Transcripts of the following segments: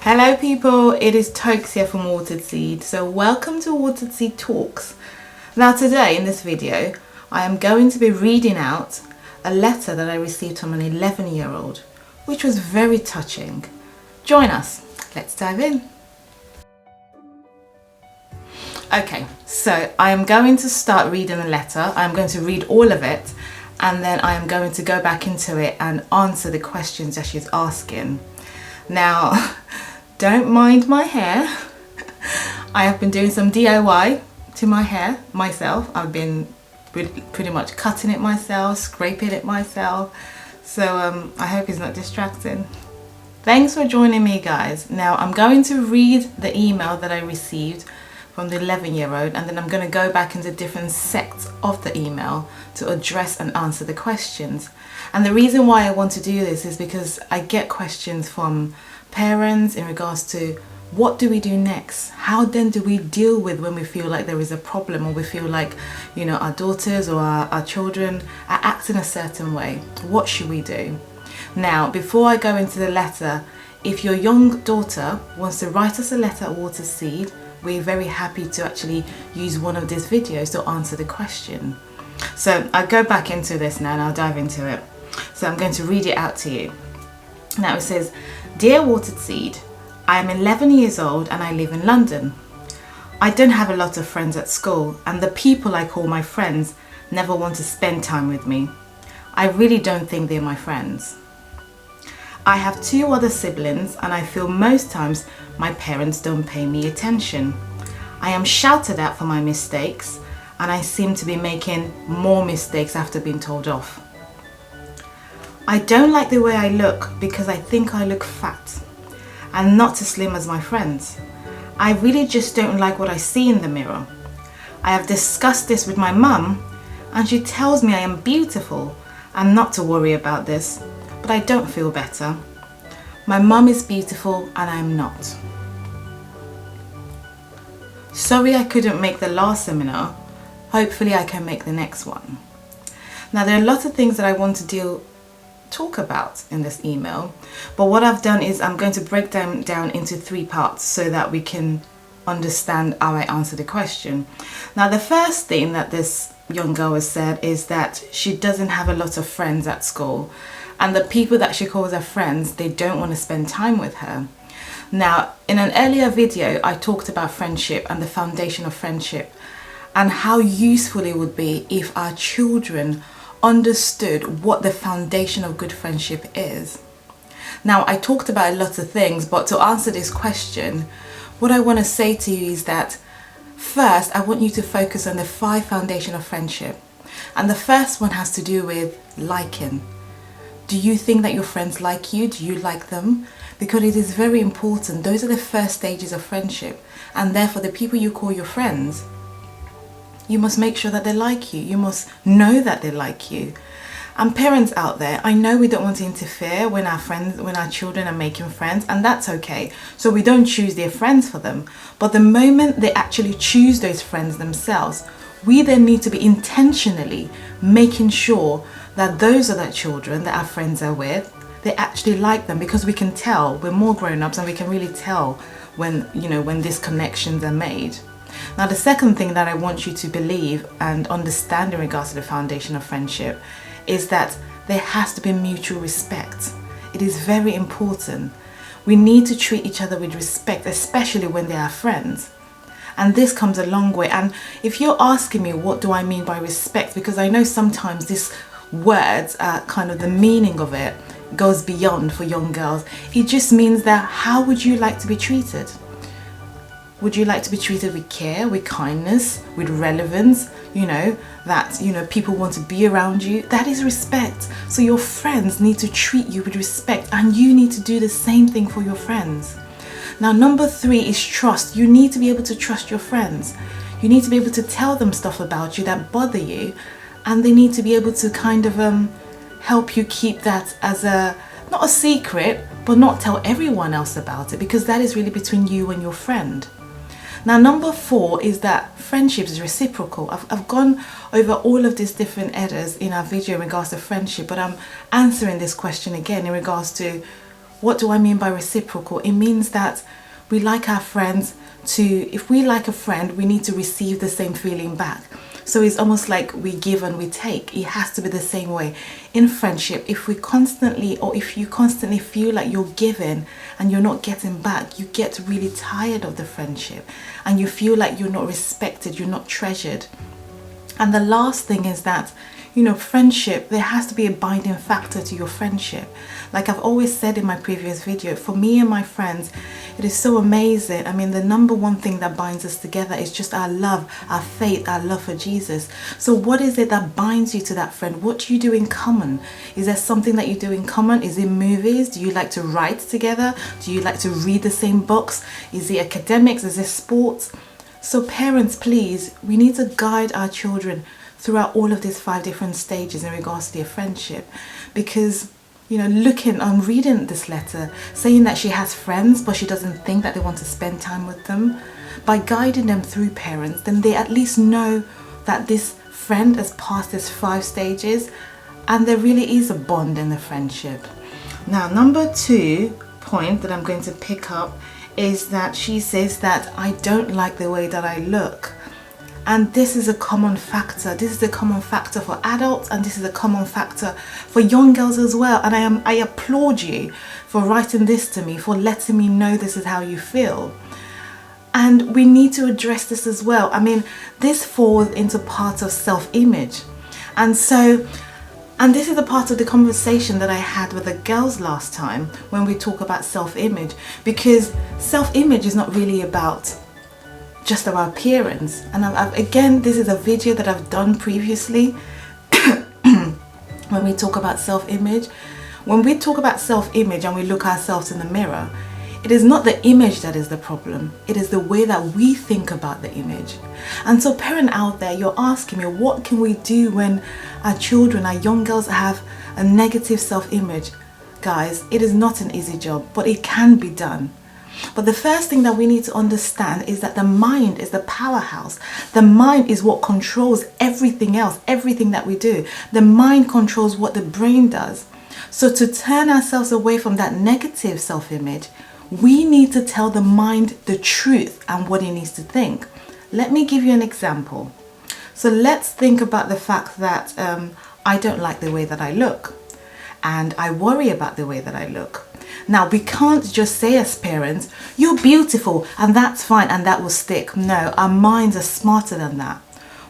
Hello people, it is Toks here from Watered Seed. So welcome to Watered Seed Talks. Now today in this video, I am going to be reading out a letter that I received from an 11-year-old, which was very touching. Join us, let's dive in. Okay, so I am going to start reading the letter. I'm going to read all of it and then I am going to go back into it and answer the questions that she's asking. Now, don't mind my hair. I have been doing some DIY to my hair myself. I've been pretty much cutting it myself, scraping it myself. So I hope it's not distracting. Thanks for joining me, guys. Now I'm going to read the email that I received from the 11-year-old, and then I'm going to go back into different sects of the email to address and answer the questions. And the reason why I want to do this is because I get questions from parents in regards to what do we do next? How then do we deal with when we feel like there is a problem, or we feel like, you know, our daughters or our children are acting a certain way? What should we do? Now, before I go into the letter, if your young daughter wants to write us a letter at Watered Seed, we're very happy to actually use one of these videos to answer the question. So I'll go back into this now and I'll dive into it. So I'm going to read it out to you. Now it says, "Dear Watered Seed, I am 11 years old and I live in London. I don't have a lot of friends at school, and the people I call my friends never want to spend time with me. I really don't think they're my friends. I have 2 other siblings and I feel most times my parents don't pay me attention. I am shouted at for my mistakes and I seem to be making more mistakes after being told off. I don't like the way I look because I think I look fat and not as slim as my friends. I really just don't like what I see in the mirror. I have discussed this with my mum and she tells me I am beautiful and not to worry about this, but I don't feel better. My mum is beautiful and I'm not. Sorry I couldn't make the last seminar. Hopefully I can make the next one." Now there are lots of things that I want to talk about in this email, but what I've done is I'm going to break them down into 3 parts so that we can understand how I answer the question. Now the first thing that this young girl has said is that she doesn't have a lot of friends at school, and the people that she calls her friends, they don't want to spend time with her. Now in an earlier video I talked about friendship and the foundation of friendship and how useful it would be if our children understood what the foundation of good friendship is. Now I talked about a lot of things, but to answer this question, what I want to say to you is that first I want you to focus on the 5 foundation of friendship, and the first one has to do with liking. Do you think that your friends like you? Do you like them? Because it is very important. Those are the first stages of friendship, and therefore the people you call your friends, you must make sure that they like you. You must know that they like you. And parents out there, I know we don't want to interfere when our children are making friends, and that's okay. So we don't choose their friends for them. But the moment they actually choose those friends themselves, we then need to be intentionally making sure that those are the children that our friends are with, they actually like them, because we can tell. We're more grown-ups and we can really tell when, you know, when these connections are made. Now the second thing that I want you to believe and understand in regards to the foundation of friendship is that there has to be mutual respect. It is very important. We need to treat each other with respect, especially when they are friends. And this comes a long way. And if you're asking me what do I mean by respect, because I know sometimes these words are kind of, the meaning of it goes beyond for young girls. It just means that how would you like to be treated? Would you like to be treated with care, with kindness, with relevance? You know, that, you know, people want to be around you. That is respect. So your friends need to treat you with respect, and you need to do the same thing for your friends. Now, number 3 is trust. You need to be able to trust your friends. You need to be able to tell them stuff about you that bother you, and they need to be able to kind of help you keep that as not a secret, but not tell everyone else about it, because that is really between you and your friend. Now number 4 is that friendship is reciprocal. I've gone over all of these different errors in our video in regards to friendship, but I'm answering this question again in regards to What do I mean by reciprocal? It means that we like our friends to, if we like a friend, we need to receive the same feeling back. So it's almost like we give and we take. It has to be the same way. In friendship, if we constantly, or if you constantly feel like you're giving and you're not getting back, you get really tired of the friendship and you feel like you're not respected, you're not treasured. And the last thing is that, you know, friendship, there has to be a binding factor to your friendship. Like I've always said in my previous video, for me and my friends, it is so amazing. I mean, the number one thing that binds us together is just our love, our faith, our love for Jesus. So what is it that binds you to that friend? What do you do in common? Is there something that you do in common? Is it movies? Do you like to write together? Do you like to read the same books? Is it academics? Is it sports? So parents, please, we need to guide our children throughout all of these 5 different stages in regards to their friendship. Because, you know, reading this letter, saying that she has friends but she doesn't think that they want to spend time with them, by guiding them through parents, then they at least know that this friend has passed these 5 stages and there really is a bond in the friendship. Now, number 2 point that I'm going to pick up is that she says that I don't like the way that I look. And this is a common factor. This is a common factor for adults, and this is a common factor for young girls as well. And I applaud you for writing this to me, for letting me know this is how you feel. And we need to address this as well. I mean, this falls into part of self-image. And this is a part of the conversation that I had with the girls last time when we talk about self-image, because self-image is not really about just our appearance. And again, this is a video that I've done previously when we talk about self-image. When we talk about self-image and we look ourselves in the mirror, it is not the image that is the problem. It is the way that we think about the image. And so parent out there, you're asking me, what can we do when our children, our young girls have a negative self-image? Guys, it is not an easy job, but it can be done. But the first thing that we need to understand is that the mind is the powerhouse. The mind is what controls everything else, everything that we do. The mind controls what the brain does. So to turn ourselves away from that negative self-image, we need to tell the mind the truth and what it needs to think. Let me give you an example. So let's think about the fact that I don't like the way that I look, and I worry about the way that I look. Now, we can't just say as parents, you're beautiful and that's fine and that will stick. No, our minds are smarter than that.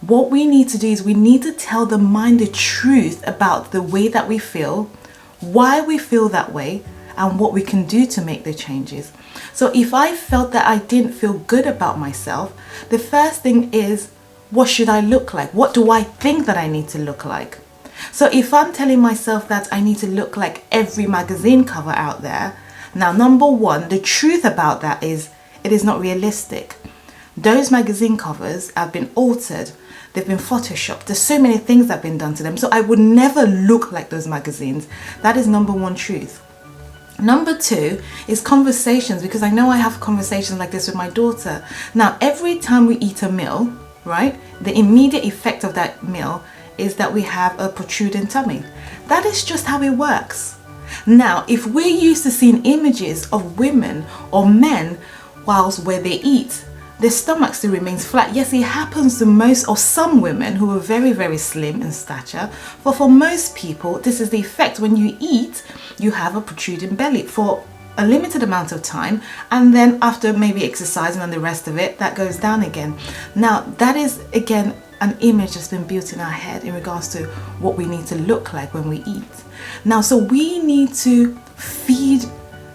What we need to do is we need to tell the mind the truth about the way that we feel, why we feel that way, and what we can do to make the changes. So if I felt that I didn't feel good about myself, the first thing is, what should I look like? What do I think that I need to look like? So if I'm telling myself that I need to look like every magazine cover out there, now number one, the truth about that is it is not realistic. Those magazine covers have been altered. They've been photoshopped. There's so many things that have been done to them. So I would never look like those magazines. That is number one truth. Number 2 is conversations, because I know I have conversations like this with my daughter. Now, every time we eat a meal, right, the immediate effect of that meal is that we have a protruding tummy. That is just how it works. Now, if we're used to seeing images of women or men whilst where they eat, their stomach still remains flat. Yes, it happens to most or some women who are very, very slim in stature, but for most people, this is the effect. When you eat, you have a protruding belly for a limited amount of time, and then after maybe exercising and the rest of it, that goes down again. Now, that is again an image that's been built in our head in regards to what we need to look like when we eat. Now, so we need to feed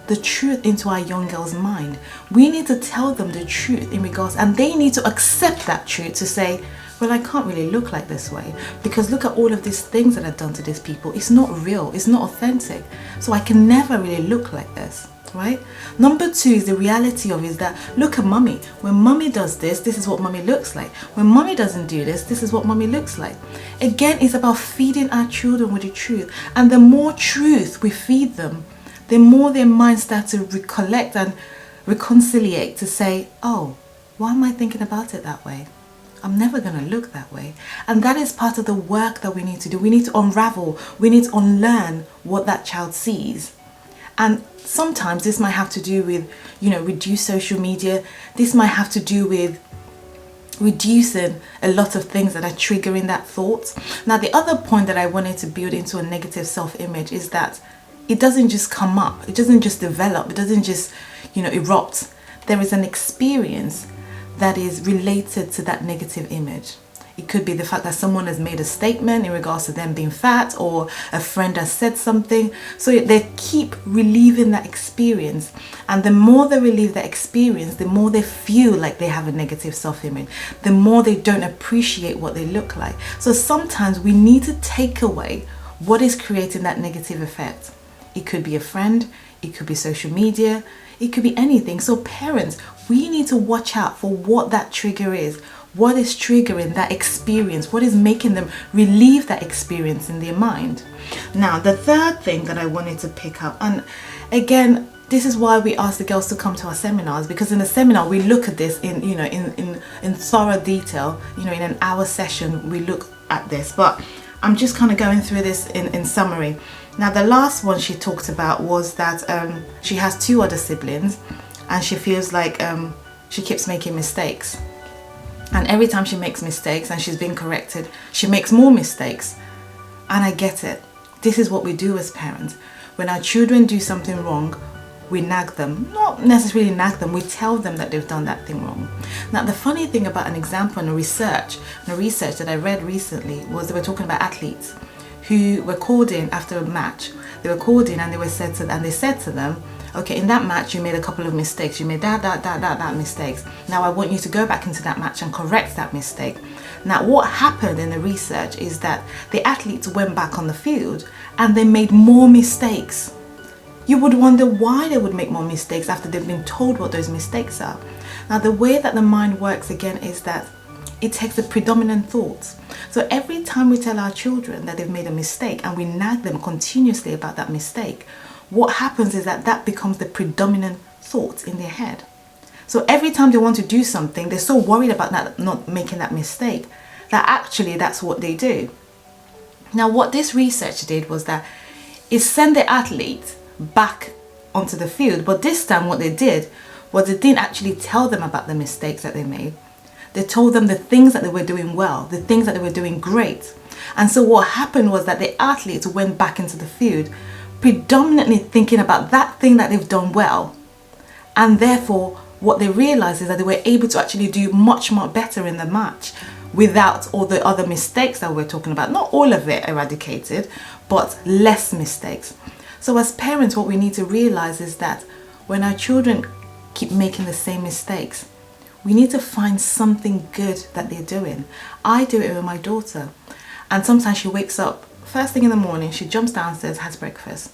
the truth into our young girls' mind. We need to tell them the truth in regards, and they need to accept that truth to say, well, I can't really look like this way because look at all of these things that I've done to these people. It's not real, it's not authentic. So I can never really look like this, right? Number 2 is the reality of it, is that look at mummy. When mummy does this, this is what mummy looks like. When mummy doesn't do this, this is what mummy looks like. Again, it's about feeding our children with the truth. And the more truth we feed them, the more their minds start to recollect and reconciliate to say, oh, why am I thinking about it that way? I'm never going to look that way. And that is part of the work that we need to do. We need to unravel, we need to unlearn what that child sees. And sometimes this might have to do with, reduce social media. This might have to do with reducing a lot of things that are triggering that thought. Now, the other point that I wanted to build into a negative self-image is that it doesn't just come up, it doesn't just develop, it doesn't just, erupt. There is an experience that is related to that negative image. It could be the fact that someone has made a statement in regards to them being fat, or a friend has said something. So they keep reliving that experience. And the more they relive that experience, the more they feel like they have a negative self-image, the more they don't appreciate what they look like. So sometimes we need to take away what is creating that negative effect. It could be a friend, it could be social media, it could be anything. So parents, we need to watch out for what that trigger is. What is triggering that experience? What is making them relieve that experience in their mind? Now, the third thing that I wanted to pick up, and again, this is why we ask the girls to come to our seminars, because in the seminar we look at this in thorough detail. In an hour session we look at this, but I'm just kind of going through this in summary. Now, the last one she talked about was that she has 2 other siblings, and she feels like she keeps making mistakes. And every time she makes mistakes and she's being corrected, she makes more mistakes. And I get it. This is what we do as parents. When our children do something wrong, we nag them. Not necessarily nag them, we tell them that they've done that thing wrong. Now, the funny thing about an example and a research that I read recently was they were talking about athletes who were called in after a match. They were called in and they said to them, okay, in that match you made a couple of mistakes. You made that mistakes. Now I want you to go back into that match and correct that mistake. Now, what happened in the research is that the athletes went back on the field and they made more mistakes. You would wonder why they would make more mistakes after they've been told what those mistakes are. Now, the way that the mind works again is that it takes the predominant thoughts. So every time we tell our children that they've made a mistake and we nag them continuously about that mistake, what happens is that becomes the predominant thought in their head. So every time they want to do something, they're so worried about not making that mistake that actually that's what they do. Now, what this research did was that it sent the athletes back onto the field, but this time what they did was they didn't actually tell them about the mistakes that they made. They told them the things that they were doing well, the things that they were doing great. And so what happened was that the athletes went back into the field predominantly thinking about that thing that they've done well. And therefore, what they realized is that they were able to actually do much better in the match without all the other mistakes that we're talking about. Not all of it eradicated, but less mistakes. So as parents, what we need to realize is that when our children keep making the same mistakes, we need to find something good that they're doing. I do it with my daughter. And sometimes she wakes up first thing in the morning, she jumps downstairs, has breakfast.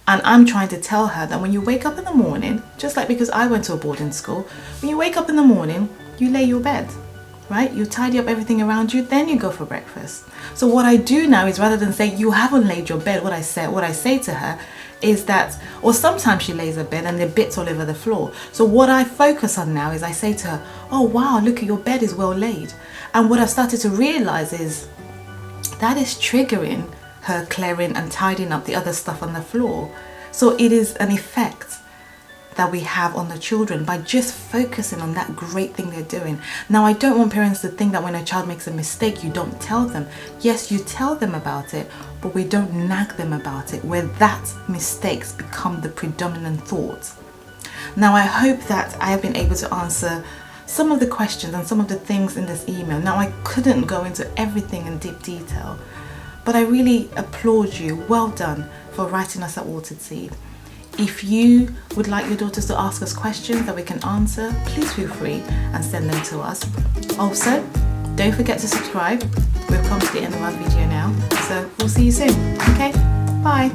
And I'm trying to tell her that when you wake up in the morning, just like because I went to a boarding school, when you wake up in the morning, you lay your bed, right? You tidy up everything around you, then you go for breakfast. So what I do now is rather than say, you haven't laid your bed, what I say to her is that, or sometimes she lays her bed and there are bits all over the floor. So what I focus on now is I say to her, oh wow, look at your bed is well laid. And what I've started to realize is that is triggering her clearing and tidying up the other stuff on the floor. So it is an effect that we have on the children by just focusing on that great thing they're doing. Now, I don't want parents to think that when a child makes a mistake, you don't tell them. Yes, you tell them about it, but we don't nag them about it, where that mistakes become the predominant thought. Now, I hope that I have been able to answer some of the questions and some of the things in this email. Now, I couldn't go into everything in deep detail, but I really applaud you. Well done for writing us at Watered Seed. If you would like your daughters to ask us questions that we can answer, please feel free and send them to us. Also, don't forget to subscribe. We've come to the end of our video now, so we'll see you soon. Okay, bye.